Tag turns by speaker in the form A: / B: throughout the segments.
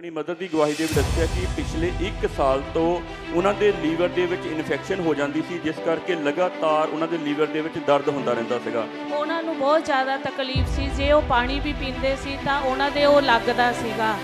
A: अपनी मदर की गवाही ਦੇ ਵਿੱਚ ਦੱਸਿਆ ਕਿ ਪਿਛਲੇ 1 ਸਾਲ ਤੋਂ ਉਹਨਾਂ ਦੇ ਲੀਵਰ ਦੇ ਵਿੱਚ ਇਨਫੈਕਸ਼ਨ ਹੋ ਜਾਂਦੀ ਸੀ, ਜਿਸ ਕਰਕੇ ਲਗਾਤਾਰ ਉਹਨਾਂ ਦੇ ਲੀਵਰ ਦੇ ਵਿੱਚ ਦਰਦ ਹੁੰਦਾ ਰਹਿੰਦਾ ਸੀਗਾ।
B: ਉਹਨਾਂ ਨੂੰ ਬਹੁਤ ਜ਼ਿਆਦਾ ਤਕਲੀਫ ਸੀ, ਜੇ ਉਹ ਪਾਣੀ ਵੀ ਪੀਂਦੇ ਸੀ ਤਾਂ ਉਹਨਾਂ ਦੇ ਉਹ ਲੱਗਦਾ ਸੀਗਾ।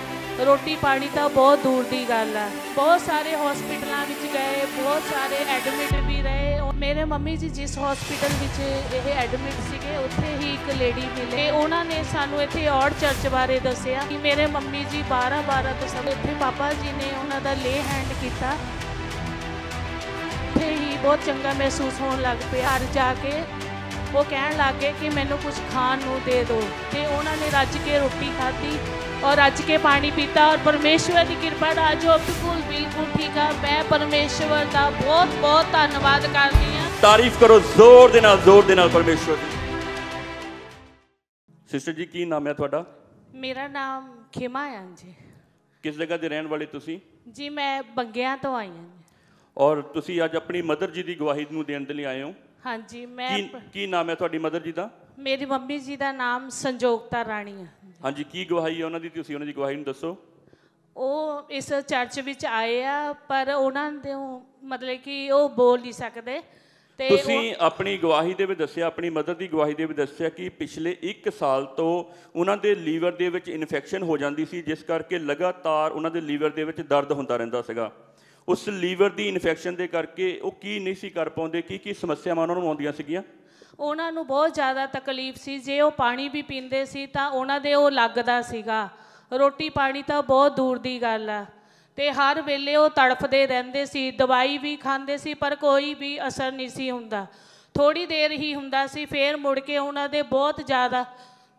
B: ਰੋਟੀ ਪਾਣੀ ਤਾਂ ਬਹੁਤ ਦੂਰ ਦੀ ਗੱਲ ਹੈ। ਬਹੁਤ ਸਾਰੇ ਹਸਪੀਟਲਾਂ ਵਿੱਚ ਗਏ, ਬਹੁਤ ਸਾਰੇ ਐਡਮਿਟ ਵੀ ਰਹੇ। ਮੇਰੇ ਮੰਮੀ ਜੀ ਜਿਸ ਹਸਪੀਟਲ ਵਿੱਚ ਇਹ ਐਡਮਿਟ ਸੀਗੇ ਉੱਥੇ ਹੀ ਇੱਕ ਲੇਡੀ ਮਿਲੇ, ਉਹਨਾਂ ਨੇ ਸਾਨੂੰ ਇੱਥੇ ਔੜ ਚਰਚ ਬਾਰੇ ਦੱਸਿਆ ਕਿ ਮੇਰੇ ਮੰਮੀ ਜੀ 12 ਤੋਂ ਸਭ ਇੱਥੇ ਪਾਪਾ ਜੀ ਨੇ ਉਹਨਾਂ ਦਾ ਲੇ ਹੈਂਡ ਕੀਤਾ। ਉੱਥੇ ਹੀ ਬਹੁਤ ਚੰਗਾ ਮਹਿਸੂਸ ਹੋਣ ਲੱਗ ਪਿਆ। ਘਰ ਜਾ ਕੇ ਉਹ ਕਹਿਣ ਲੱਗ ਗਏ ਕਿ ਮੈਨੂੰ ਕੁਝ ਖਾਣ ਨੂੰ ਦੇ ਦਿਓ, ਤੇ ਉਹਨਾਂ ਨੇ ਰੱਜ ਕੇ ਰੋਟੀ ਖਾਧੀ और रज के पानी पीता और परमेश्वर की कृपा नाल जो बिल्कुल ठीक है। मैं परमेश्वर का बहुत बहुत धन्यवाद करती हूँ।
A: तारीफ करो जोर दे नाल परमेश्वर दी। सिस्टर जी की नाम है तुहाडा?
B: मेरा नाम खिमा है जी।
A: किस जगह दे रहन वाले तुसी?
B: जी मैं बंगिया तो आई हूँ।
A: और तुसी अज अपनी मदर जी की गवाही नूं देण दे लई आए हो?
B: हाँ जी। मैं
A: की नाम है तुहाडी मदर जी दा?
B: मेरी मम्मी जी का नाम संजोगता राणी है। हाँ
A: जी। की गवाही है उन्हां दी, तुसीं उन्हां दी गवाही नूं दसो।
B: ਉਹ ਇਸ ਚਰਚ ਵਿੱਚ ਆਏ ਆ, ਪਰ ਉਹਨਾਂ ਦੇ ਮਤਲਬ ਕਿ ਉਹ ਬੋਲ ਨਹੀਂ ਸਕਦੇ। ਤੇ
A: ਤੁਸੀਂ ਆਪਣੀ ਗਵਾਹੀ ਦੇ ਵਿੱਚ ਦੱਸਿਆ, ਆਪਣੀ ਮਦਰ ਦੀ ਗਵਾਹੀ ਦੇ ਵਿੱਚ ਦੱਸਿਆ ਕਿ ਪਿਛਲੇ 1 ਸਾਲ ਤੋਂ ਉਹਨਾਂ ਦੇ ਲੀਵਰ ਦੇ ਵਿੱਚ ਇਨਫੈਕਸ਼ਨ ਹੋ ਜਾਂਦੀ ਸੀ, ਜਿਸ ਕਰਕੇ ਲਗਾਤਾਰ ਉਹਨਾਂ ਦੇ ਲੀਵਰ ਦੇ ਵਿੱਚ ਦਰਦ ਹੁੰਦਾ ਰਹਿੰਦਾ ਸੀਗਾ। ਉਸ ਲੀਵਰ ਦੀ ਇਨਫੈਕਸ਼ਨ ਦੇ ਕਰਕੇ ਉਹ ਕੀ ਨਹੀਂ ਸੀ ਕਰ ਪਾਉਂਦੇ, ਕੀ ਸਮੱਸਿਆਵਾਂ ਉਹਨਾਂ ਨੂੰ ਆਉਂਦੀਆਂ ਸੀਗੀਆਂ?
B: ਉਹਨਾਂ ਨੂੰ ਬਹੁਤ ਜ਼ਿਆਦਾ ਤਕਲੀਫ ਸੀ, ਜੇ ਉਹ ਪਾਣੀ ਵੀ ਪੀਂਦੇ ਸੀ ਤਾਂ ਉਹਨਾਂ ਦੇ ਉਹ ਲੱਗਦਾ ਸੀਗਾ। ਰੋਟੀ ਪਾਣੀ ਤਾਂ ਬਹੁਤ ਦੂਰ ਦੀ ਗੱਲ ਆ, ਅਤੇ ਹਰ ਵੇਲੇ ਉਹ ਤੜਫਦੇ ਰਹਿੰਦੇ ਸੀ। ਦਵਾਈ ਵੀ ਖਾਂਦੇ ਸੀ ਪਰ ਕੋਈ ਵੀ ਅਸਰ ਨਹੀਂ ਸੀ ਹੁੰਦਾ। ਥੋੜ੍ਹੀ ਦੇਰ ਹੀ ਹੁੰਦਾ ਸੀ, ਫਿਰ ਮੁੜ ਕੇ ਉਹਨਾਂ ਦੇ ਬਹੁਤ ਜ਼ਿਆਦਾ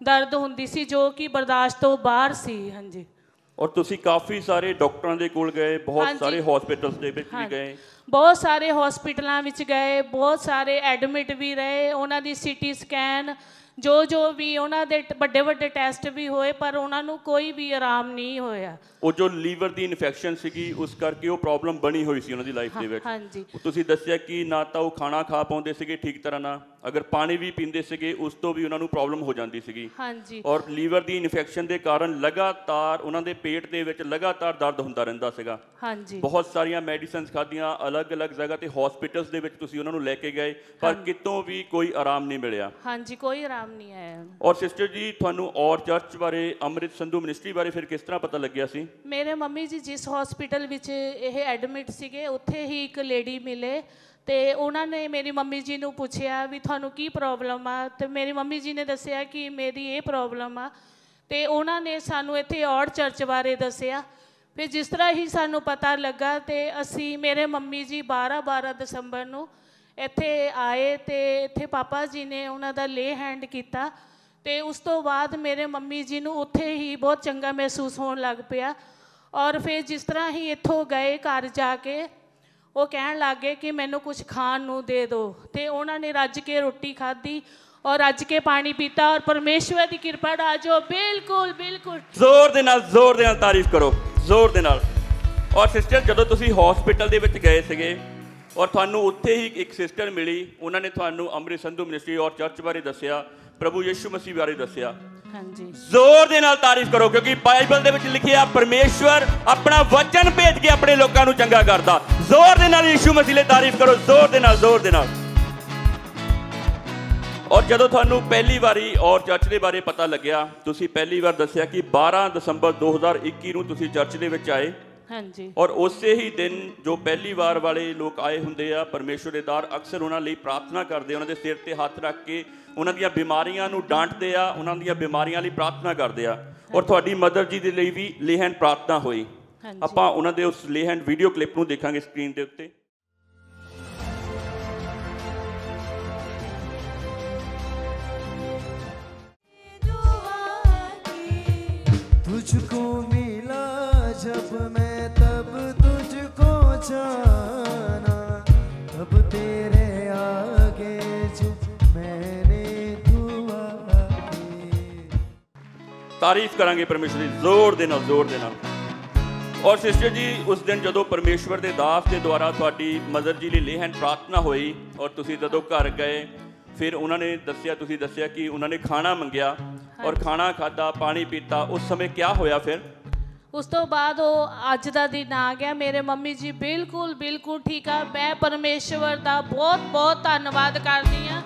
B: ਦਰਦ ਹੁੰਦੀ ਸੀ, ਜੋ ਕਿ ਬਰਦਾਸ਼ਤ ਤੋਂ ਬਾਹਰ ਸੀ। ਹਾਂਜੀ।
A: ਔਰ ਤੁਸੀਂ ਕਾਫੀ ਸਾਰੇ ਡਾਕਟਰਾਂ ਦੇ ਕੋਲ ਗਏ, ਬਹੁਤ ਸਾਰੇ ਹਸਪੀਟਲਸ ਦੇ ਵਿੱਚ ਵੀ ਗਏ?
B: ਬਹੁਤ ਸਾਰੇ ਹਸਪੀਟਲਾਂ ਵਿੱਚ ਗਏ, ਬਹੁਤ ਸਾਰੇ ਐਡਮਿਟ ਵੀ ਰਹੇ। ਉਹਨਾਂ ਦੀ CT ਸਕੈਨ ਜੋ ਵੀ ਉਹਨਾਂ ਦੇ ਵੱਡੇ ਟੈਸਟ ਵੀ ਹੋਏ, ਪਰ ਉਹਨਾਂ ਨੂੰ ਕੋਈ ਵੀ ਆਰਾਮ ਨਹੀਂ ਹੋਇਆ।
A: ਉਹ ਜੋ ਲੀਵਰ ਦੀ ਇਨਫੈਕਸ਼ਨ ਸੀਗੀ ਉਸ ਕਰਕੇ ਉਹ ਪ੍ਰੋਬਲਮ ਬਣੀ ਹੋਈ ਸੀ ਉਹਨਾਂ ਦੀ ਲਾਈਫ ਦੇ ਵਿੱਚ।
B: ਹਾਂਜੀ।
A: ਤੁਸੀਂ ਦੱਸਿਆ ਕਿ ਨਾ ਤਾਂ ਉਹ ਖਾਣਾ ਖਾ ਪਾਉਂਦੇ ਸੀਗੇ ਠੀਕ ਤਰ੍ਹਾਂ ਨਾਲ, ਅਗਰ ਪਾਣੀ ਵੀ ਪੀਂਦੇ ਸੀਗੇ ਉਸ ਤੋਂ ਵੀ ਉਹਨਾਂ ਨੂੰ ਪ੍ਰੋਬਲਮ ਹੋ ਜਾਂਦੀ ਸੀਗੀ।
B: ਹਾਂਜੀ।
A: ਔਰ ਲੀਵਰ ਦੀ ਇਨਫੈਕਸ਼ਨ ਦੇ ਕਾਰਨ ਲਗਾਤਾਰ ਉਹਨਾਂ ਦੇ ਪੇਟ ਦੇ ਵਿੱਚ ਲਗਾਤਾਰ ਦਰਦ ਹੁੰਦਾ ਰਹਿੰਦਾ ਸੀਗਾ।
B: ਹਾਂਜੀ।
A: ਬਹੁਤ ਸਾਰੀਆਂ ਮੈਡੀਸਨਸ ਖਾਧੀਆਂ, ਅਲੱਗ-ਅਲੱਗ ਜਗ੍ਹਾ 'ਤੇ ਹਸਪੀਟਲਸ ਦੇ ਵਿੱਚ ਤੁਸੀਂ ਉਹਨਾਂ ਨੂੰ ਲੈ ਕੇ ਗਏ, ਪਰ ਕਿਤੋਂ ਵੀ ਕੋਈ ਆਰਾਮ ਨਹੀਂ ਮਿਲਿਆ।
B: ਹਾਂਜੀ, ਕੋਈ ਆਰਾਮ ਨਹੀਂ ਆਇਆ।
A: ਔਰ ਸਿਸਟਰ ਜੀ ਤੁਹਾਨੂੰ ਔਰ ਚਰਚ ਬਾਰੇ, ਅੰਮ੍ਰਿਤ ਸੰਧੂ ਮਿਨਿਸਟਰੀ ਬਾਰੇ ਫਿਰ ਕਿਸ ਤਰ੍ਹਾਂ ਪਤਾ ਲੱਗਿਆ ਸੀ?
B: ਮੇਰੇ ਮੰਮੀ ਜੀ ਜਿਸ ਹਸਪੀਟਲ ਵਿੱਚ ਇਹ ਐਡਮਿਟ ਸੀਗੇ ਉੱਥੇ ਹੀ ਇੱਕ ਲੇਡੀ ਮਿਲੇ, ਅਤੇ ਉਹਨਾਂ ਨੇ ਮੇਰੀ ਮੰਮੀ ਜੀ ਨੂੰ ਪੁੱਛਿਆ ਵੀ ਤੁਹਾਨੂੰ ਕੀ ਪ੍ਰੋਬਲਮ ਆ, ਅਤੇ ਮੇਰੀ ਮੰਮੀ ਜੀ ਨੇ ਦੱਸਿਆ ਕਿ ਮੇਰੀ ਇਹ ਪ੍ਰੋਬਲਮ ਆ, ਅਤੇ ਉਹਨਾਂ ਨੇ ਸਾਨੂੰ ਇੱਥੇ ਔੜ ਚਰਚ ਬਾਰੇ ਦੱਸਿਆ। ਫਿਰ ਜਿਸ ਤਰ੍ਹਾਂ ਹੀ ਸਾਨੂੰ ਪਤਾ ਲੱਗਾ ਅਤੇ ਅਸੀਂ ਮੇਰੇ ਮੰਮੀ ਜੀ 12 ਦਸੰਬਰ ਨੂੰ ਇੱਥੇ ਆਏ, ਅਤੇ ਇੱਥੇ ਪਾਪਾ ਜੀ ਨੇ ਉਹਨਾਂ ਦਾ ਲੇ ਹੈਂਡ ਕੀਤਾ, ਅਤੇ ਉਸ ਤੋਂ ਬਾਅਦ ਮੇਰੇ ਮੰਮੀ ਜੀ ਨੂੰ ਉੱਥੇ ਹੀ ਬਹੁਤ ਚੰਗਾ ਮਹਿਸੂਸ ਹੋਣ ਲੱਗ ਪਿਆ। ਔਰ ਫਿਰ ਜਿਸ ਤਰ੍ਹਾਂ ਹੀ ਇੱਥੋਂ ਗਏ, ਘਰ ਜਾ ਕੇ ਉਹ ਕਹਿਣ ਲੱਗ ਗਏ ਕਿ ਮੈਨੂੰ ਕੁਝ ਖਾਣ ਨੂੰ ਦੇ ਦਿਓ, ਅਤੇ ਉਹਨਾਂ ਨੇ ਰੱਜ ਕੇ ਰੋਟੀ ਖਾਧੀ ਔਰ ਰੱਜ ਕੇ ਪਾਣੀ ਪੀਤਾ। ਔਰ ਪਰਮੇਸ਼ਵਰ ਦੀ ਕਿਰਪਾ ਨਾਲ ਜੋ ਬਿਲਕੁਲ ਜ਼ੋਰ ਦੇ ਨਾਲ
A: ਤਾਰੀਫ ਕਰੋ, ਜ਼ੋਰ ਦੇ ਨਾਲ। ਔਰ ਸਿਸਟਰ ਜਦੋਂ ਤੁਸੀਂ ਹਸਪੀਟਲ ਦੇ ਵਿੱਚ ਗਏ ਸੀਗੇ ਔਰ ਤੁਹਾਨੂੰ ਉੱਥੇ ਹੀ ਇੱਕ ਸਿਸਟਰ ਮਿਲੀ, ਉਹਨਾਂ ਨੇ ਤੁਹਾਨੂੰ ਅੰਮ੍ਰਿਤ ਸੰਧੂ ਮਿਨਿਸਟਰੀ ਔਰ ਚਰਚ ਬਾਰੇ ਦੱਸਿਆ, ਪ੍ਰਭੂ ਯਿਸੂ ਮਸੀਹ ਬਾਰੇ ਦੱਸਿਆ।
B: ਹਾਂਜੀ।
A: ਜ਼ੋਰ ਦੇ ਨਾਲ ਤਾਰੀਫ ਕਰੋ, ਕਿਉਂਕਿ ਬਾਈਬਲ ਦੇ ਵਿੱਚ ਲਿਖਿਆ ਪਰਮੇਸ਼ਵਰ ਆਪਣਾ ਵਚਨ ਭੇਜ ਕੇ ਆਪਣੇ ਲੋਕਾਂ ਨੂੰ ਚੰਗਾ ਕਰਦਾ। ਜ਼ੋਰ ਦੇ ਨਾਲ ਯਿਸੂ ਮਸੀਹ ਲਈ ਤਾਰੀਫ ਕਰੋ, ਜ਼ੋਰ ਦੇ ਨਾਲ। ਔਰ ਜਦੋਂ ਤੁਹਾਨੂੰ ਪਹਿਲੀ ਵਾਰੀ ਔਰ ਚਰਚ ਦੇ ਬਾਰੇ ਪਤਾ ਲੱਗਿਆ, ਤੁਸੀਂ ਪਹਿਲੀ ਵਾਰ ਦੱਸਿਆ ਕਿ 12 ਦਸੰਬਰ 2021 ਨੂੰ ਤੁਸੀਂ ਚਰਚ ਦੇ ਵਿੱਚ ਆਏ।
B: ਹਾਂਜੀ।
A: ਔਰ ਉਸੇ ਹੀ ਦਿਨ ਜੋ ਪਹਿਲੀ ਵਾਰ ਵਾਲੇ ਲੋਕ ਆਏ ਹੁੰਦੇ ਆ, ਪਰਮੇਸ਼ਵਰ ਦੇ ਦਾਰ ਅਕਸਰ ਉਹਨਾਂ ਲਈ ਪ੍ਰਾਰਥਨਾ ਕਰਦੇ, ਉਹਨਾਂ ਦੇ ਸਿਰ 'ਤੇ ਹੱਥ ਰੱਖ ਕੇ ਉਹਨਾਂ ਦੀਆਂ ਬਿਮਾਰੀਆਂ ਨੂੰ ਡਾਂਟਦੇ ਆ, ਉਹਨਾਂ ਦੀਆਂ ਬਿਮਾਰੀਆਂ ਲਈ ਪ੍ਰਾਰਥਨਾ ਕਰਦੇ ਆ। ਔਰ ਤੁਹਾਡੀ ਮਦਰ ਜੀ ਦੇ ਲਈ ਵੀ ਲੇਹੈਂਡ ਪ੍ਰਾਰਥਨਾ ਹੋਈ। ਆਪਾਂ ਉਹਨਾਂ ਦੇ ਉਸ ਲੇਹੈਂਡ ਵੀਡੀਓ ਕਲਿੱਪ ਨੂੰ ਦੇਖਾਂਗੇ ਸਕਰੀਨ ਦੇ ਉੱਤੇ।
C: तुझको मिला जब मैं तब तुझको जाना, तब तेरे आगे जो मैंने दुआ की।
A: तारीफ करांगे परमेश्वर की जोर दे नाल। और सिस्टर जी उस दिन जदों परमेश्वर के दास के द्वारा तुहाडी मदर जी ਲਈ ਲੇਹੈਂਡ प्रार्थना होई और तुसीं जदों घर गए, फिर उन्होंने दस्सिया कि उन्होंने खाना मंगया और खाना खादा, पानी पीता, उस समय क्या होया? फिर
B: ਉਸ ਤੋਂ ਬਾਅਦ ਉਹ ਅੱਜ ਦਾ ਦਿਨ ਆ ਗਿਆ। ਮੇਰੇ ਮੰਮੀ ਜੀ ਬਿਲਕੁਲ ਬਿਲਕੁਲ ਠੀਕ ਆ। ਮੈਂ ਪਰਮੇਸ਼ਵਰ ਦਾ ਬਹੁਤ ਬਹੁਤ ਧੰਨਵਾਦ ਕਰਦੀ ਹਾਂ।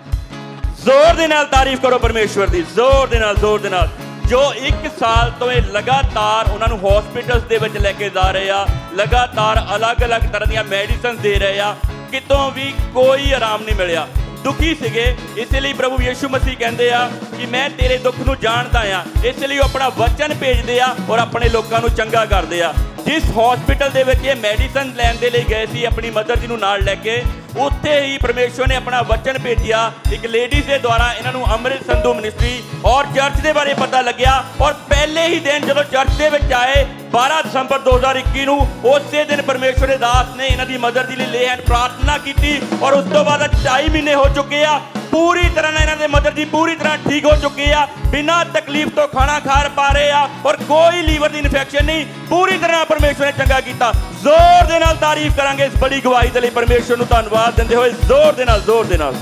A: ਜ਼ੋਰ ਦੇ ਨਾਲ ਤਾਰੀਫ ਕਰੋ ਪਰਮੇਸ਼ਵਰ ਦੀ, ਜ਼ੋਰ ਦੇ ਨਾਲ, ਜ਼ੋਰ ਦੇ ਨਾਲ। ਜੋ 1 ਸਾਲ ਤੋਂ ਇਹ ਲਗਾਤਾਰ ਉਹਨਾਂ ਨੂੰ ਹਸਪੀਟਲਸ ਦੇ ਵਿੱਚ ਲੈ ਕੇ ਜਾ ਰਹੇ ਆ, ਲਗਾਤਾਰ ਅਲੱਗ-ਅਲੱਗ ਤਰ੍ਹਾਂ ਦੀਆਂ ਮੈਡੀਸਨ ਦੇ ਰਹੇ ਆ, ਕਿਤੋਂ ਵੀ ਕੋਈ ਆਰਾਮ ਨਹੀਂ ਮਿਲਿਆ, ਦੁਖੀ ਸੀਗੇ। ਇਸ ਲਈ ਪ੍ਰਭੂ ਯਿਸੂ ਮਸੀਹ ਕਹਿੰਦੇ ਆ ਕਿ ਮੈਂ ਤੇਰੇ ਦੁੱਖ ਨੂੰ ਜਾਣਦਾ ਆ। ਇਸ ਲਈ ਉਹ ਆਪਣਾ ਵਚਨ ਭੇਜਦੇ ਆ ਔਰ ਆਪਣੇ ਲੋਕਾਂ ਨੂੰ ਚੰਗਾ ਕਰਦੇ ਆ। ਜਿਸ ਹਸਪੀਟਲ ਦੇ ਵਿੱਚ ਇਹ ਮੈਡੀਸਨ ਲੈਣ ਦੇ ਲਈ ਗਏ ਸੀ ਆਪਣੀ ਮਦਰ ਜੀ ਨੂੰ ਨਾਲ ਲੈ ਕੇ, ਉੱਥੇ ਹੀ ਪਰਮੇਸ਼ਵਰ ਨੇ ਆਪਣਾ ਵਚਨ ਭੇਜਿਆ। ਇੱਕ ਲੇਡੀਜ਼ ਦੇ ਦੁਆਰਾ ਇਹਨਾਂ ਨੂੰ ਅੰਮ੍ਰਿਤ ਸੰਧੂ ਮਿਨਿਸਟਰੀ ਔਰ ਚਰਚ ਦੇ ਬਾਰੇ ਪਤਾ ਲੱਗਿਆ ਔਰ ਪਹਿਲੇ ਹੀ ਦਿਨ ਜਦੋਂ ਚਰਚ ਦੇ ਵਿੱਚ ਆਏ 12 ਦਸੰਬਰ 2021 ਨੂੰ, ਉਸੇ ਦਿਨ ਪਰਮੇਸ਼ਵਰ ਦੇ ਦਾਸ ਨੇ ਇਹਨਾਂ ਦੀ ਮਦਰ ਦੀ ਲਈ ਲੇ ਹੈਂਡ ਪ੍ਰਾਰਥਨਾ ਕੀਤੀ ਔਰ ਉਸ ਤੋਂ ਬਾਅਦ 2.5 ਮਹੀਨੇ ਹੋ ਚੁੱਕੇ ਆ। ਪੂਰੀ ਤਰ੍ਹਾਂ ਨਾਲ ਇਹਨਾਂ ਦੇ ਮਦਰ ਜੀ ਪੂਰੀ ਤਰ੍ਹਾਂ ਠੀਕ ਹੋ ਚੁੱਕੇ ਆ, ਬਿਨਾਂ ਤਕਲੀਫ ਤੋਂ ਖਾਣਾ ਖਾ ਪਾ ਰਹੇ ਆ ਔਰ ਕੋਈ ਲੀਵਰ ਦੀ ਇਨਫੈਕਸ਼ਨ ਨਹੀਂ। ਪੂਰੀ ਤਰ੍ਹਾਂ ਪਰਮੇਸ਼ਵਰ ਨੇ ਚੰਗਾ ਕੀਤਾ। ਜ਼ੋਰ ਦੇ ਨਾਲ ਤਾਰੀਫ ਕਰਾਂਗੇ ਇਸ ਬੜੀ ਗਵਾਹੀ ਦੇ ਲਈ ਪਰਮੇਸ਼ਵਰ ਨੂੰ ਧੰਨਵਾਦ ਦਿੰਦੇ ਹੋਏ, ਜ਼ੋਰ ਦੇ ਨਾਲ, ਜ਼ੋਰ ਦੇ ਨਾਲ।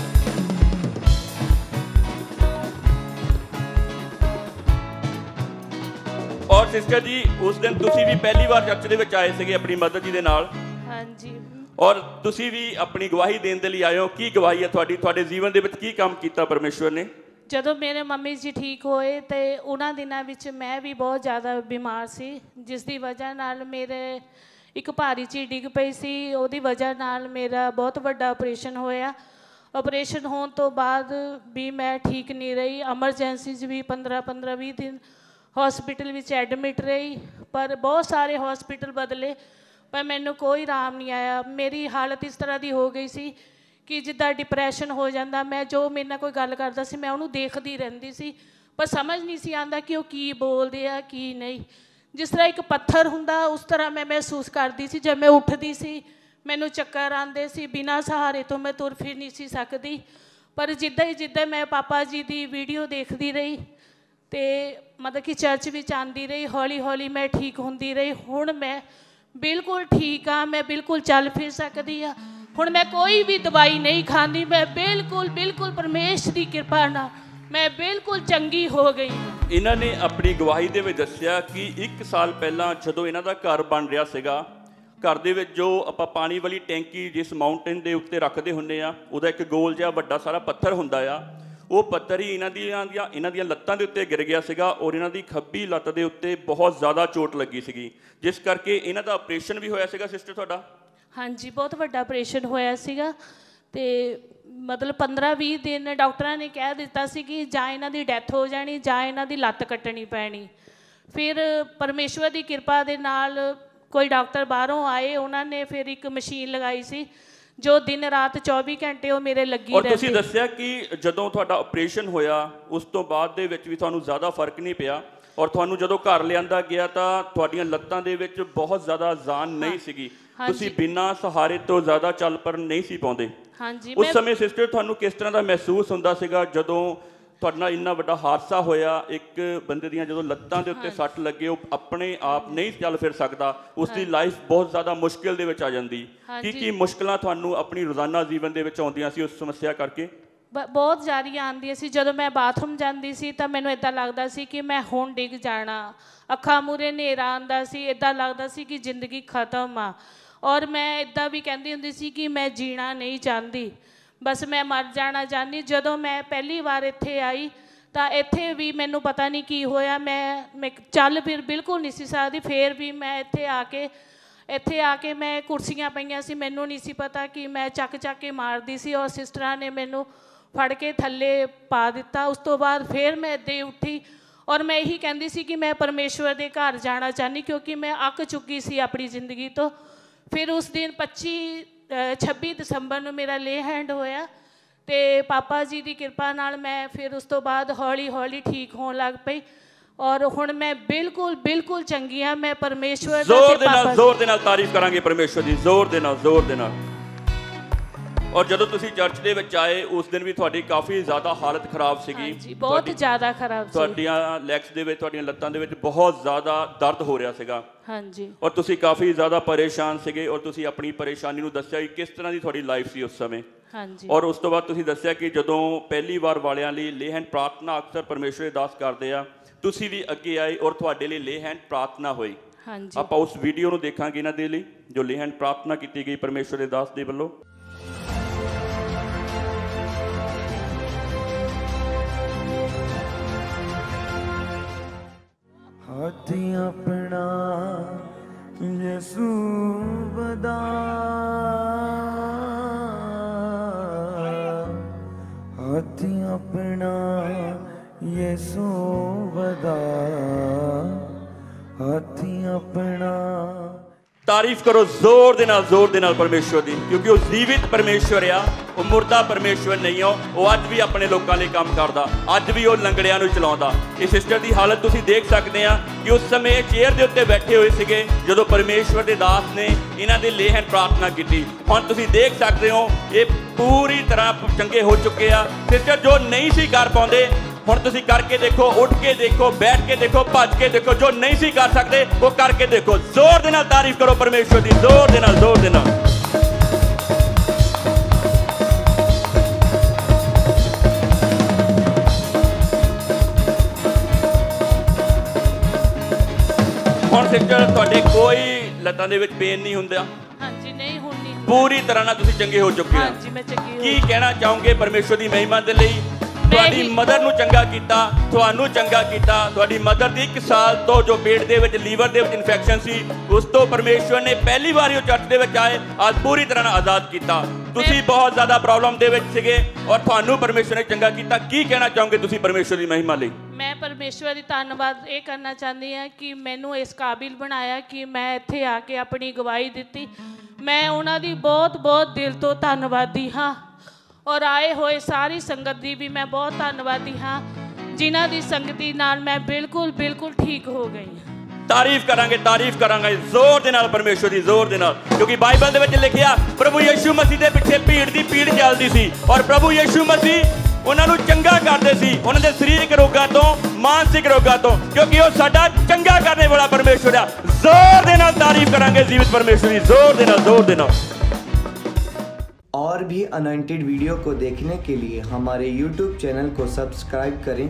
A: ਔਰ ਸਿਸਟਰ ਜੀ, ਉਸ ਦਿਨ ਤੁਸੀਂ ਵੀ ਪਹਿਲੀ ਵਾਰ ਚਰਚ ਦੇ ਵਿੱਚ ਆਏ ਸੀਗੇ ਆਪਣੀ ਮਦਰ ਜੀ ਦੇ ਨਾਲ।
B: ਹਾਂਜੀ।
A: ਔਰ ਤੁਸੀਂ ਵੀ ਆਪਣੀ ਗਵਾਹੀ ਦੇਣ ਦੇ ਲਈ ਆਏ ਹੋ। ਕੀ ਗਵਾਹੀ ਹੈ ਤੁਹਾਡੀ? ਤੁਹਾਡੇ ਜੀਵਨ ਦੇ ਵਿੱਚ ਕੀ ਕੰਮ ਕੀਤਾ ਪਰਮੇਸ਼ਵਰ ਨੇ?
B: ਜਦੋਂ ਮੇਰੇ ਮੰਮੀ ਜੀ ਠੀਕ ਹੋਏ ਤੇ ਉਹਨਾਂ ਦਿਨਾਂ ਵਿੱਚ ਮੈਂ ਵੀ ਬਹੁਤ ਜ਼ਿਆਦਾ ਬਿਮਾਰ ਸੀ, ਜਿਸ ਦੀ ਵਜ੍ਹਾ ਨਾਲ ਮੇਰੇ ਇੱਕ ਭਾਰੀ ਚੀਜ਼ ਡਿੱਗ ਪਈ ਸੀ। ਉਹਦੀ ਵਜ੍ਹਾ ਨਾਲ ਮੇਰਾ ਬਹੁਤ ਵੱਡਾ ਆਪਰੇਸ਼ਨ ਹੋਇਆ। ਆਪਰੇਸ਼ਨ ਹੋਣ ਤੋਂ ਬਾਅਦ ਵੀ ਮੈਂ ਠੀਕ ਨਹੀਂ ਰਹੀ। ਐਮਰਜੈਂਸੀ 'ਚ ਵੀ 15-20 ਦਿਨ ਹਸਪੀਟਲ ਵਿੱਚ ਐਡਮਿਟ ਰਹੀ, ਪਰ ਬਹੁਤ ਸਾਰੇ ਹਸਪੀਟਲ ਬਦਲੇ ਪਰ ਮੈਨੂੰ ਕੋਈ ਆਰਾਮ ਨਹੀਂ ਆਇਆ। ਮੇਰੀ ਹਾਲਤ ਇਸ ਤਰ੍ਹਾਂ ਦੀ ਹੋ ਗਈ ਸੀ ਕਿ ਜਿੱਦਾਂ ਡਿਪਰੈਸ਼ਨ ਹੋ ਜਾਂਦਾ। ਮੈਂ ਜੋ ਮੇਰੇ ਨਾਲ ਕੋਈ ਗੱਲ ਕਰਦਾ ਸੀ ਮੈਂ ਉਹਨੂੰ ਦੇਖਦੀ ਰਹਿੰਦੀ ਸੀ, ਪਰ ਸਮਝ ਨਹੀਂ ਸੀ ਆਉਂਦਾ ਕਿ ਉਹ ਕੀ ਬੋਲਦੇ ਆ ਕੀ ਨਹੀਂ। ਜਿਸ ਤਰ੍ਹਾਂ ਇੱਕ ਪੱਥਰ ਹੁੰਦਾ ਉਸ ਤਰ੍ਹਾਂ ਮੈਂ ਮਹਿਸੂਸ ਕਰਦੀ ਸੀ। ਜਦ ਮੈਂ ਉੱਠਦੀ ਸੀ ਮੈਨੂੰ ਚੱਕਰ ਆਉਂਦੇ ਸੀ, ਬਿਨਾਂ ਸਹਾਰੇ ਤੋਂ ਮੈਂ ਤੁਰ ਫਿਰ ਨਹੀਂ ਸੀ ਸਕਦੀ। ਪਰ ਜਿੱਦਾਂ ਮੈਂ ਪਾਪਾ ਜੀ ਦੀ ਵੀਡੀਓ ਦੇਖਦੀ ਰਹੀ ਅਤੇ ਮਤਲਬ ਕਿ ਚਰਚ ਵਿੱਚ ਆਉਂਦੀ ਰਹੀ, ਹੌਲੀ ਹੌਲੀ ਮੈਂ ਠੀਕ ਹੁੰਦੀ ਰਹੀ। ਹੁਣ ਮੈਂ ਬਿਲਕੁਲ ਠੀਕ ਹਾਂ, ਮੈਂ ਬਿਲਕੁਲ ਚੱਲ ਫਿਰ ਸਕਦੀ ਹਾਂ। ਹੁਣ ਮੈਂ ਕੋਈ ਵੀ ਦਵਾਈ ਨਹੀਂ ਖਾਂਦੀ। ਮੈਂ ਬਿਲਕੁਲ ਪਰਮੇਸ਼ਰ ਦੀ ਕਿਰਪਾ ਨਾਲ ਮੈਂ ਬਿਲਕੁਲ ਚੰਗੀ ਹੋ ਗਈ।
A: ਇਹਨਾਂ ਨੇ ਆਪਣੀ ਗਵਾਹੀ ਦੇ ਵਿੱਚ ਦੱਸਿਆ ਕਿ 1 ਸਾਲ ਪਹਿਲਾਂ ਜਦੋਂ ਇਹਨਾਂ ਦਾ ਘਰ ਬਣ ਰਿਹਾ ਸੀਗਾ, ਘਰ ਦੇ ਵਿੱਚ ਜੋ ਆਪਾਂ ਪਾਣੀ ਵਾਲੀ ਟੈਂਕੀ ਜਿਸ ਮਾਊਂਟੇਨ ਦੇ ਉੱਤੇ ਰੱਖਦੇ ਹੁੰਦੇ ਆ, ਉਹਦਾ ਇੱਕ ਗੋਲ ਜਿਹਾ ਵੱਡਾ ਸਾਰਾ ਪੱਥਰ ਹੁੰਦਾ ਆ। ਉਹ ਪੱਥਰ ਹੀ ਇਹਨਾਂ ਦੀਆਂ ਲੱਤਾਂ ਦੇ ਉੱਤੇ ਗਿਰ ਗਿਆ ਸੀਗਾ ਔਰ ਇਹਨਾਂ ਦੀ ਖੱਬੀ ਲੱਤ ਦੇ ਉੱਤੇ ਬਹੁਤ ਜ਼ਿਆਦਾ ਚੋਟ ਲੱਗੀ ਸੀਗੀ, ਜਿਸ ਕਰਕੇ ਇਹਨਾਂ ਦਾ ਆਪਰੇਸ਼ਨ ਵੀ ਹੋਇਆ ਸੀਗਾ। ਸਿਸਟਰ ਤੁਹਾਡਾ?
B: ਹਾਂਜੀ, ਬਹੁਤ ਵੱਡਾ ਆਪਰੇਸ਼ਨ ਹੋਇਆ ਸੀਗਾ ਅਤੇ ਮਤਲਬ 15-20 ਦਿਨ ਡਾਕਟਰਾਂ ਨੇ ਕਹਿ ਦਿੱਤਾ ਸੀ ਕਿ ਜਾਂ ਇਹਨਾਂ ਦੀ ਡੈਥ ਹੋ ਜਾਣੀ ਜਾਂ ਇਹਨਾਂ ਦੀ ਲੱਤ ਕੱਟਣੀ ਪੈਣੀ। ਫਿਰ ਪਰਮੇਸ਼ਵਰ ਦੀ ਕਿਰਪਾ ਦੇ ਨਾਲ ਕੋਈ ਡਾਕਟਰ ਬਾਹਰੋਂ ਆਏ, ਉਹਨਾਂ ਨੇ ਫਿਰ ਇੱਕ ਮਸ਼ੀਨ ਲਗਾਈ ਸੀ ਜੋ ਦਿਨ ਰਾਤ 24 ਘੰਟੇ ਉਹ ਮੇਰੇ ਲੱਗੀ ਰਹਿੰਦੀ।
A: ਔਰ ਤੁਸੀਂ ਦੱਸਿਆ ਕਿ ਜਦੋਂ ਤੁਹਾਡਾ ਆਪਰੇਸ਼ਨ ਹੋਇਆ ਉਸ ਤੋਂ ਬਾਅਦ ਦੇ ਵਿੱਚ ਵੀ ਤੁਹਾਨੂੰ ਜ਼ਿਆਦਾ ਫਰਕ ਨਹੀਂ ਪਿਆ ਔਰ ਤੁਹਾਨੂੰ ਜਦੋਂ ਘਰ ਲਿਆਂਦਾ ਗਿਆ ਤਾਂ ਤੁਹਾਡੀਆਂ ਲੱਤਾਂ ਦੇ ਵਿੱਚ ਬਹੁਤ ਜ਼ਿਆਦਾ ਜਾਨ ਨਹੀਂ ਸੀਗੀ। ਤੁਸੀਂ ਬਿਨਾਂ ਸਹਾਰੇ ਤੋਂ ਜ਼ਿਆਦਾ ਚੱਲ ਪਰ ਨਹੀਂ ਸੀ ਪਾਉਂਦੇ।
B: ਹਾਂਜੀ।
A: ਉਸ ਸਮੇਂ ਸਿਸਟਰ ਤੁਹਾਨੂੰ ਕਿਸ ਤਰ੍ਹਾਂ ਦਾ ਮਹਿਸੂਸ ਹੁੰਦਾ ਸੀਗਾ ਜਦੋਂ ਤੁਹਾਡੇ ਨਾਲ ਇੰਨਾ ਵੱਡਾ ਹਾਦਸਾ ਹੋਇਆ? ਇੱਕ ਬੰਦੇ ਦੀਆਂ ਜਦੋਂ ਲੱਤਾਂ ਦੇ ਉੱਤੇ ਸੱਟ ਲੱਗੇ, ਉਹ ਆਪਣੇ ਆਪ ਨਹੀਂ ਚੱਲ ਫਿਰ ਸਕਦਾ, ਉਸ ਦੀ ਲਾਈਫ ਬਹੁਤ ਜ਼ਿਆਦਾ ਮੁਸ਼ਕਿਲ ਦੇ ਵਿੱਚ ਆ ਜਾਂਦੀ। ਕੀ ਮੁਸ਼ਕਿਲਾਂ ਤੁਹਾਨੂੰ ਆਪਣੀ ਰੋਜ਼ਾਨਾ ਜੀਵਨ ਦੇ ਵਿੱਚ ਆਉਂਦੀਆਂ ਸੀ ਉਸ ਸਮੱਸਿਆ ਕਰਕੇ?
B: ਬਹੁਤ ਜ਼ਿਆਦਾ ਆਉਂਦੀਆਂ ਸੀ। ਜਦੋਂ ਮੈਂ ਬਾਥਰੂਮ ਜਾਂਦੀ ਸੀ ਤਾਂ ਮੈਨੂੰ ਇੱਦਾਂ ਲੱਗਦਾ ਸੀ ਕਿ ਮੈਂ ਹੁਣ ਡਿੱਗ ਜਾਣਾ। ਅੱਖਾਂ ਮੂਹਰੇ ਹਨੇਰਾ ਆਉਂਦਾ ਸੀ, ਇੱਦਾਂ ਲੱਗਦਾ ਸੀ ਕਿ ਜ਼ਿੰਦਗੀ ਖਤਮ ਆ। ਔਰ ਮੈਂ ਇੱਦਾਂ ਵੀ ਕਹਿੰਦੀ ਹੁੰਦੀ ਸੀ ਕਿ ਮੈਂ ਜੀਣਾ ਨਹੀਂ ਚਾਹੁੰਦੀ, ਬਸ ਮੈਂ ਮਰ ਜਾਣਾ ਚਾਹੁੰਦੀ। ਜਦੋਂ ਮੈਂ ਪਹਿਲੀ ਵਾਰ ਇੱਥੇ ਆਈ ਤਾਂ ਇੱਥੇ ਵੀ ਮੈਨੂੰ ਪਤਾ ਨਹੀਂ ਕੀ ਹੋਇਆ, ਮੈਂ ਚੱਲ ਫਿਰ ਬਿਲਕੁਲ ਨਹੀਂ ਸੀ ਸਕਦੀ। ਫਿਰ ਵੀ ਮੈਂ ਇੱਥੇ ਆ ਕੇ ਮੈਂ ਕੁਰਸੀਆਂ ਪਈਆਂ ਸੀ, ਮੈਨੂੰ ਨਹੀਂ ਸੀ ਪਤਾ ਕਿ ਮੈਂ ਚੱਕ ਕੇ ਮਾਰਦੀ ਸੀ ਔਰ ਸਿਸਟਰਾਂ ਨੇ ਮੈਨੂੰ ਫੜ ਕੇ ਥੱਲੇ ਪਾ ਦਿੱਤਾ। ਉਸ ਤੋਂ ਬਾਅਦ ਫਿਰ ਮੈਂ ਇੱਦਾਂ ਹੀ ਉੱਠੀ ਔਰ ਮੈਂ ਇਹੀ ਕਹਿੰਦੀ ਸੀ ਕਿ ਮੈਂ ਪਰਮੇਸ਼ਵਰ ਦੇ ਘਰ ਜਾਣਾ ਚਾਹੁੰਦੀ, ਕਿਉਂਕਿ ਮੈਂ ਅੱਕ ਚੁੱਕੀ ਸੀ ਆਪਣੀ ਜ਼ਿੰਦਗੀ ਤੋਂ। ਫਿਰ ਉਸ ਦਿਨ 26 ਦਸੰਬਰ ਨੂੰ ਮੇਰਾ ਲੇ ਹੈਂਡ ਹੋਇਆ ਅਤੇ ਪਾਪਾ ਜੀ ਦੀ ਕਿਰਪਾ ਨਾਲ ਮੈਂ ਫਿਰ ਉਸ ਤੋਂ ਬਾਅਦ ਹੌਲੀ ਹੌਲੀ ਠੀਕ ਹੋਣ ਲੱਗ ਪਈ ਔਰ ਹੁਣ ਮੈਂ ਬਿਲਕੁਲ ਚੰਗੀ ਹਾਂ। ਮੈਂ ਪਰਮੇਸ਼ਵਰ
A: ਜ਼ੋਰ ਦੇ ਨਾਲ ਤਾਰੀਫ ਕਰਾਂਗੇ ਪਰਮੇਸ਼ਵਰ ਦੀ, ਜ਼ੋਰ ਦੇ ਨਾਲ। ਔਰ ਜਦੋਂ ਤੁਸੀਂ ਚਰਚ ਦੇ ਵਿੱਚ ਆਏ ਉਸ ਦਿਨ ਵੀ ਤੁਹਾਡੀ ਕਾਫੀ ਜ਼ਿਆਦਾ ਹਾਲਤ ਖਰਾਬ ਸੀਗੀ।
B: ਹਾਂਜੀ, ਬਹੁਤ ਜ਼ਿਆਦਾ ਖਰਾਬ ਸੀ।
A: ਤੁਹਾਡੀਆਂ ਲੈਗਸ ਦੇ ਵਿੱਚ, ਤੁਹਾਡੀਆਂ ਲੱਤਾਂ ਦੇ ਵਿੱਚ ਬਹੁਤ ਜ਼ਿਆਦਾ ਦਰਦ ਹੋ ਰਿਹਾ ਸੀਗਾ।
B: ਹਾਂਜੀ।
A: ਔਰ ਤੁਸੀਂ ਕਾਫੀ ਜ਼ਿਆਦਾ ਪਰੇਸ਼ਾਨ ਸੀਗੇ ਔਰ ਤੁਸੀਂ ਆਪਣੀ ਪਰੇਸ਼ਾਨੀ ਨੂੰ ਦੱਸਿਆ ਕਿ ਕਿਸ ਤਰ੍ਹਾਂ ਦੀ ਤੁਹਾਡੀ ਲਾਈਫ ਸੀ ਉਸ ਸਮੇਂ।
B: ਹਾਂਜੀ।
A: ਔਰ ਉਸ ਤੋਂ ਬਾਅਦ ਤੁਸੀਂ ਦੱਸਿਆ ਕਿ ਜਦੋਂ ਪਹਿਲੀ ਵਾਰ ਵਾਲਿਆਂ ਲਈ ਲੇ ਹੈਂਡ ਪ੍ਰਾਰਥਨਾ ਅਕਸਰ ਪਰਮੇਸ਼ਵਰ ਦੇ ਦਾਸ ਕਰਦੇ ਆ, ਤੁਸੀਂ ਵੀ ਅੱਗੇ ਆਏ ਔਰ ਤੁਹਾਡੇ ਲਈ ਲੇ ਹੈਂਡ ਪ੍ਰਾਰਥਨਾ ਹੋਈ।
B: ਹਾਂਜੀ।
A: ਆਪਾਂ ਉਸ ਵੀਡੀਓ ਨੂੰ ਦੇਖਾਂਗੇ ਇਹਨਾਂ ਦੇ ਲਈ ਜੋ ਲੇਹਨ ਪ੍ਰਾਰਥਨਾ ਕੀਤੀ ਗਈ ਪਰਮੇਸ਼ਵਰ ਦੇ ਦਾਸ ਦੇ ਵੱਲੋਂ।
C: हाथी अपना यीशु बदा, हाथी अपना यीशु बदा, हाथी अपना।
A: तारीफ करो जोर दे नाल परमेश्वर दी, क्योंकि वो जीवित परमेश्वर आ, वो मुर्दा परमेश्वर नहीं हो। वो अज भी अपने लोगों लिए काम करता, अज भी वो लंगड़ियां नूं चलाउंदा। इस सिस्टर की हालत तुसीं देख सकते हैं कि उस समय चेयर के उत्ते बैठे हुए सीगे जदों परमेश्वर के दास ने इन्हां दी लेहन प्रार्थना की। हुण तुसीं देख सकते हो ये पूरी तरह चंगे हो चुके आ। सिस्टर जो नहीं सी कर पाउंदे हुण तुसीं करके देखो, उठ के देखो, बैठ के देखो, भज के देखो। जो नहीं सी कर सकते वो करके देखो। जोर दे नाल तारीफ करो परमेश्वर दी, जोर दे नाल, जोर दे नाल। हुण सिस्टर तुहाडे कोई लत्तां दे विच पेन नहीं हुंदा?
B: ਹਾਂਜੀ, नहीं हुंदी।
A: पूरी तरह नाल तुसीं चंगे हो चुके हो।
B: ਹਾਂਜੀ, मैं चंगी
A: की
B: हो।
A: कहना चाहोगे परमेश्वर की महिमा दे लई? ਤੁਹਾਡੀ ਮਦਰ ਨੂੰ ਚੰਗਾ ਕੀਤਾ, ਤੁਹਾਨੂੰ ਚੰਗਾ ਕੀਤਾ। ਤੁਹਾਡੀ ਮਦਰ ਦੀ 1 ਸਾਲ ਤੋਂ ਜੋ ਪੇਟ ਦੇ ਵਿੱਚ ਲੀਵਰ ਦੇ ਵਿੱਚ ਇਨਫੈਕਸ਼ਨ ਸੀ, ਉਸ ਤੋਂ ਪਰਮੇਸ਼ਵਰ ਨੇ ਪਹਿਲੀ ਵਾਰੀ ਉਹ ਚਰਚ ਦੇ ਵਿੱਚ ਆਏ, ਅੱਜ ਪੂਰੀ ਤਰ੍ਹਾਂ ਨਾਲ ਆਜ਼ਾਦ ਕੀਤਾ। ਤੁਸੀਂ ਬਹੁਤ ਜ਼ਿਆਦਾ ਪ੍ਰੋਬਲਮ ਦੇ ਵਿੱਚ ਸੀਗੇ ਔਰ ਤੁਹਾਨੂੰ ਪਰਮੇਸ਼ਵਰ ਨੇ ਚੰਗਾ ਕੀਤਾ। ਕੀ ਕਹਿਣਾ ਚਾਹੋਗੇ ਤੁਸੀਂ ਪਰਮੇਸ਼ਵਰ ਦੀ ਮਹਿਮਾ ਲਈ?
B: ਮੈਂ ਪਰਮੇਸ਼ਵਰ ਦੀ ਧੰਨਵਾਦ ਇਹ ਕਰਨਾ ਚਾਹੁੰਦੀ ਹਾਂ ਕਿ ਮੈਨੂੰ ਇਸ ਕਾਬਿਲ ਬਣਾਇਆ ਕਿ ਮੈਂ ਇੱਥੇ ਆ ਕੇ ਆਪਣੀ ਗਵਾਹੀ ਦਿੱਤੀ। ਮੈਂ ਉਹਨਾਂ ਦੀ ਬਹੁਤ ਬਹੁਤ ਦਿਲ ਤੋਂ ਧੰਨਵਾਦੀ ਹਾਂ ਔਰ ਆਏ ਹੋਏ ਸਾਰੀ ਸੰਗਤ ਦੀ ਵੀ ਮੈਂ ਬਹੁਤ ਧੰਨਵਾਦੀ ਹਾਂ, ਜਿਨ੍ਹਾਂ ਦੀ ਸੰਗਤੀ ਨਾਲ ਮੈਂ ਬਿਲਕੁਲ ਠੀਕ ਹੋ ਗਈ ਹਾਂ।
A: ਤਾਰੀਫ ਕਰਾਂਗੇ ਜ਼ੋਰ ਦੇ ਨਾਲ ਪਰਮੇਸ਼ਵਰ ਦੀ, ਜ਼ੋਰ ਦੇ ਨਾਲ, ਕਿਉਂਕਿ ਬਾਈਬਲ ਦੇ ਵਿੱਚ ਲਿਖਿਆ ਪ੍ਰਭੂ ਯਿਸੂ ਮਸੀਹ ਦੇ ਪਿੱਛੇ ਭੀੜ ਦੀ ਭੀੜ ਚੱਲਦੀ ਸੀ ਔਰ ਪ੍ਰਭੂ ਯਿਸੂ ਮਸੀਹ ਉਹਨਾਂ ਨੂੰ ਚੰਗਾ ਕਰਦੇ ਸੀ, ਉਹਨਾਂ ਦੇ ਸਰੀਰਕ ਰੋਗਾਂ ਤੋਂ, ਮਾਨਸਿਕ ਰੋਗਾਂ ਤੋਂ, ਕਿਉਂਕਿ ਉਹ ਸਾਡਾ ਚੰਗਾ ਕਰਨੇ ਵਾਲਾ ਪਰਮੇਸ਼ਵਰ ਆ। ਜ਼ੋਰ ਦੇ ਨਾਲ ਤਾਰੀਫ ਕਰਾਂਗੇ ਜੀਵਿਤ ਪਰਮੇਸ਼ਵਰ ਦੀ, ਜ਼ੋਰ ਦੇ ਨਾਲ, ਜ਼ੋਰ ਦੇ ਨਾਲ।
D: और भी अनॉइंटेड वीडियो को देखने के लिए हमारे YouTube चैनल को सब्सक्राइब करें,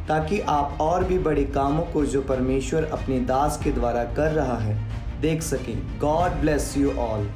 D: ताकि आप और भी बड़े कामों को जो परमेश्वर अपने दास के द्वारा कर रहा है देख सकें। God bless you all.